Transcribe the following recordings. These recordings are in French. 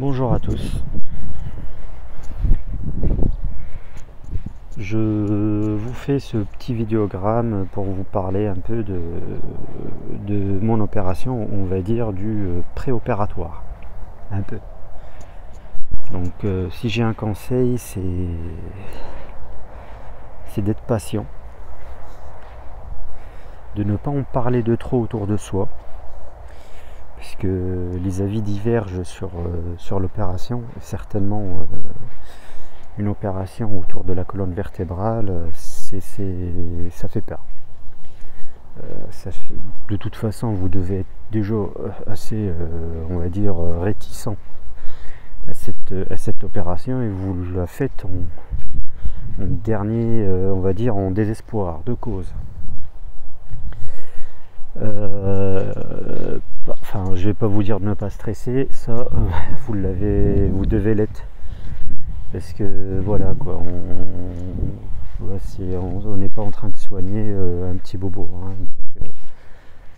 Bonjour à tous. Je vous fais ce petit vidéogramme pour vous parler un peu de mon opération, on va dire du préopératoire. Un peu. Donc si j'ai un conseil, c'est d'être patient, de ne pas en parler de trop autour de soi, puisque les avis divergent sur l'opération. Certainement une opération autour de la colonne vertébrale, ça fait peur. De toute façon, vous devez être déjà assez, on va dire, réticent à cette opération, et vous la faites en dernier, on va dire, en désespoir de cause. Enfin, je vais pas vous dire de ne pas stresser, ça, vous devez l'être, parce que voilà quoi, on n'est pas en train de soigner un petit bobo, hein. Donc,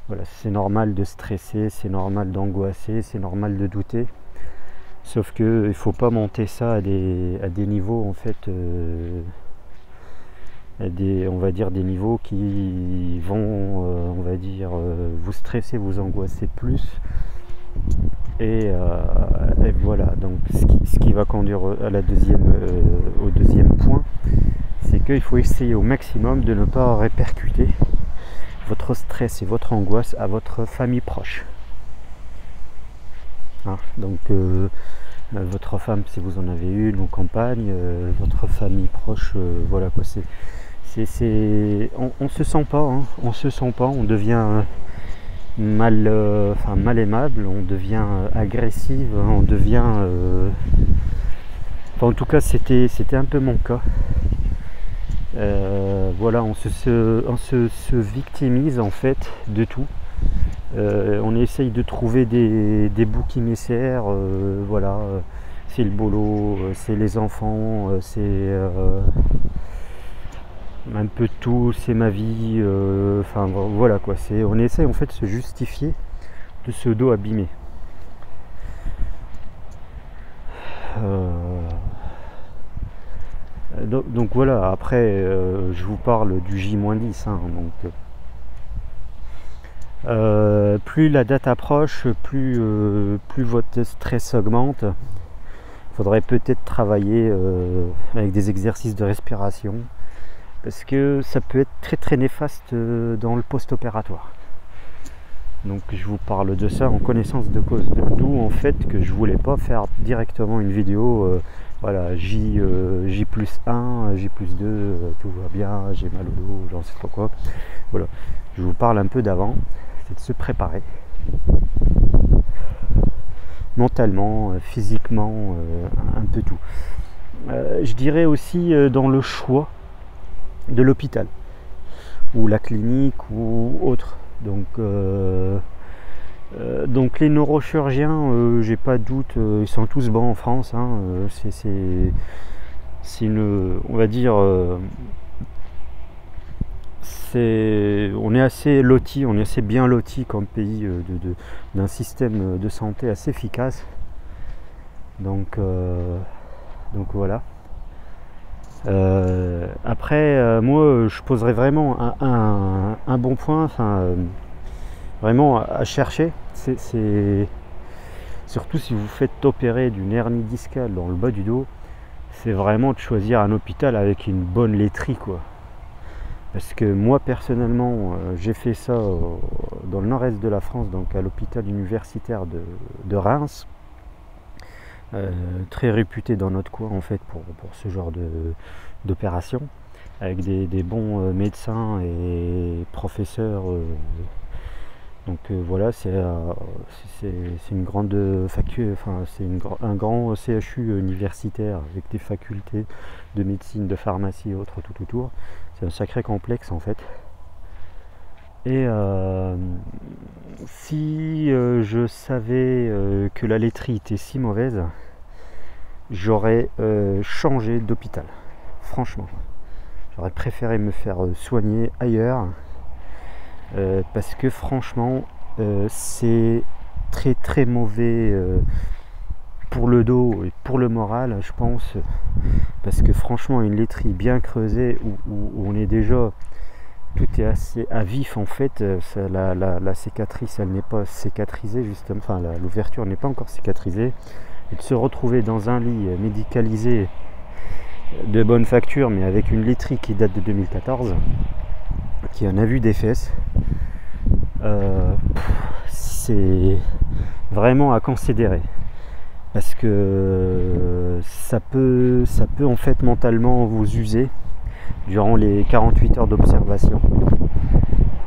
voilà, c'est normal de stresser, c'est normal d'angoisser, c'est normal de douter, sauf que il faut pas monter ça à des niveaux, en fait, on va dire des niveaux qui vont, on va dire, vous stresser, vous angoisser plus. Et voilà, donc ce qui va conduire au deuxième point, c'est qu'il faut essayer au maximum de ne pas répercuter votre stress et votre angoisse à votre famille proche. Hein, donc votre femme, si vous en avez une, ou compagne, votre famille proche, voilà quoi, on se sent pas, hein, on devient mal aimable, on devient agressive, on devient enfin, en tout cas c'était un peu mon cas. Voilà, on se victimise en fait de tout. On essaye de trouver des boucs émissaires, voilà, c'est le boulot, c'est les enfants, c'est un peu de tout, c'est ma vie, enfin voilà quoi, on essaye en fait de se justifier de ce dos abîmé. Donc voilà, après je vous parle du J-10, hein, donc plus la date approche, plus votre stress augmente. Il faudrait peut-être travailler avec des exercices de respiration, parce que ça peut être très très néfaste dans le post-opératoire. Donc je vous parle de ça en connaissance de cause, d'où en fait que je voulais pas faire directement une vidéo, voilà, J+1, J+2, tout va bien, j'ai mal au dos, j'en sais pas quoi. Voilà, je vous parle un peu d'avant, c'est de se préparer mentalement, physiquement, un peu tout. Je dirais aussi dans le choix de l'hôpital ou la clinique ou autre. Donc les neurochirurgiens, j'ai pas de doute, ils sont tous bons en France, hein, c'est une, on va dire, on est assez loti, on est assez bien loti comme pays, d'un système de santé assez efficace. Donc voilà. Après, moi, je poserais vraiment un bon point, enfin, vraiment à chercher. C'est surtout si vous faites opérer d'une hernie discale dans le bas du dos, c'est vraiment de choisir un hôpital avec une bonne laiterie, quoi. Parce que moi personnellement, j'ai fait ça dans le nord-est de la France, donc à l'hôpital universitaire de Reims. Très réputé dans notre coin en fait pour ce genre d'opération, avec des bons médecins et professeurs, donc voilà, c'est une grande enfin c'est un grand CHU universitaire avec des facultés de médecine, de pharmacie et autres tout autour. C'est un sacré complexe en fait. Et si je savais que la laiterie était si mauvaise, j'aurais changé d'hôpital. Franchement, j'aurais préféré me faire soigner ailleurs, parce que franchement, c'est très très mauvais pour le dos et pour le moral, je pense, parce que franchement une laiterie bien creusée où on est déjà, tout est assez à vif en fait, la cicatrice elle n'est pas cicatrisée justement, enfin l'ouverture n'est pas encore cicatrisée, et de se retrouver dans un lit médicalisé de bonne facture mais avec une laiterie qui date de 2014, qui en a vu des fesses, c'est vraiment à considérer, parce que ça peut en fait mentalement vous user durant les 48 heures d'observation,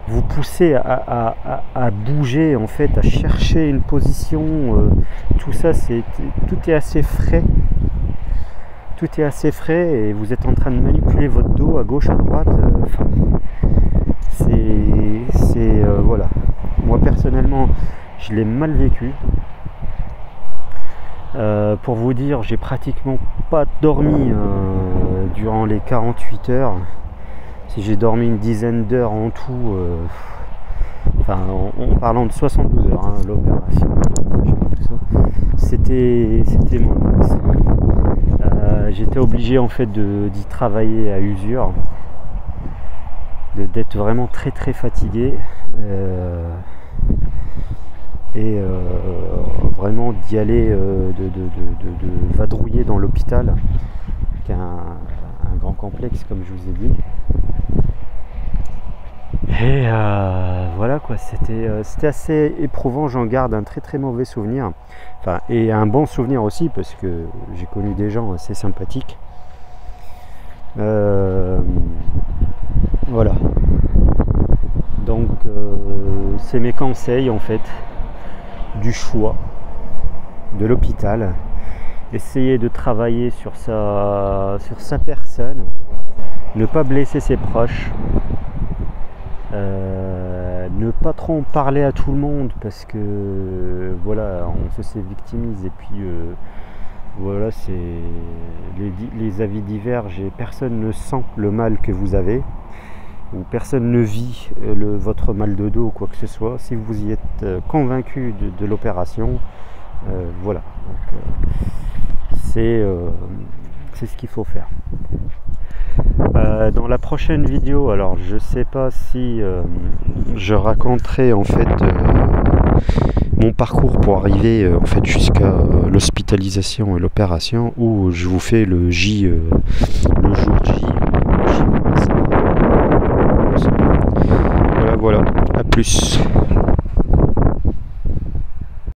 vous pousser à bouger en fait, à chercher une position, tout ça tout est assez frais, et vous êtes en train de manipuler votre dos à gauche, à droite, voilà, moi personnellement je l'ai mal vécu. Pour vous dire, j'ai pratiquement pas dormi durant les 48 heures. Si j'ai dormi une dizaine d'heures en tout, en parlant de 72 heures, hein, l'opération, c'était mon max. J'étais obligé en fait d'y travailler à usure, d'être vraiment très très fatigué. Et vraiment d'y aller, de vadrouiller dans l'hôpital, qui est un grand complexe comme je vous ai dit. Et voilà quoi, c'était assez éprouvant, j'en garde un très très mauvais souvenir, et un bon souvenir aussi, parce que j'ai connu des gens assez sympathiques. Voilà, donc c'est mes conseils en fait du choix de l'hôpital. Essayez de travailler sur sa personne, ne pas blesser ses proches, ne pas trop en parler à tout le monde, parce que voilà, on se victimise, et puis voilà, c'est les avis divergent et personne ne sent le mal que vous avez, ou personne ne vit votre mal de dos ou quoi que ce soit. Si vous y êtes convaincu de l'opération, voilà, c'est ce qu'il faut faire. Dans la prochaine vidéo, alors je sais pas si je raconterai en fait mon parcours pour arriver en fait jusqu'à l'hospitalisation et l'opération, ou je vous fais le J, le jour J. Voilà, à plus.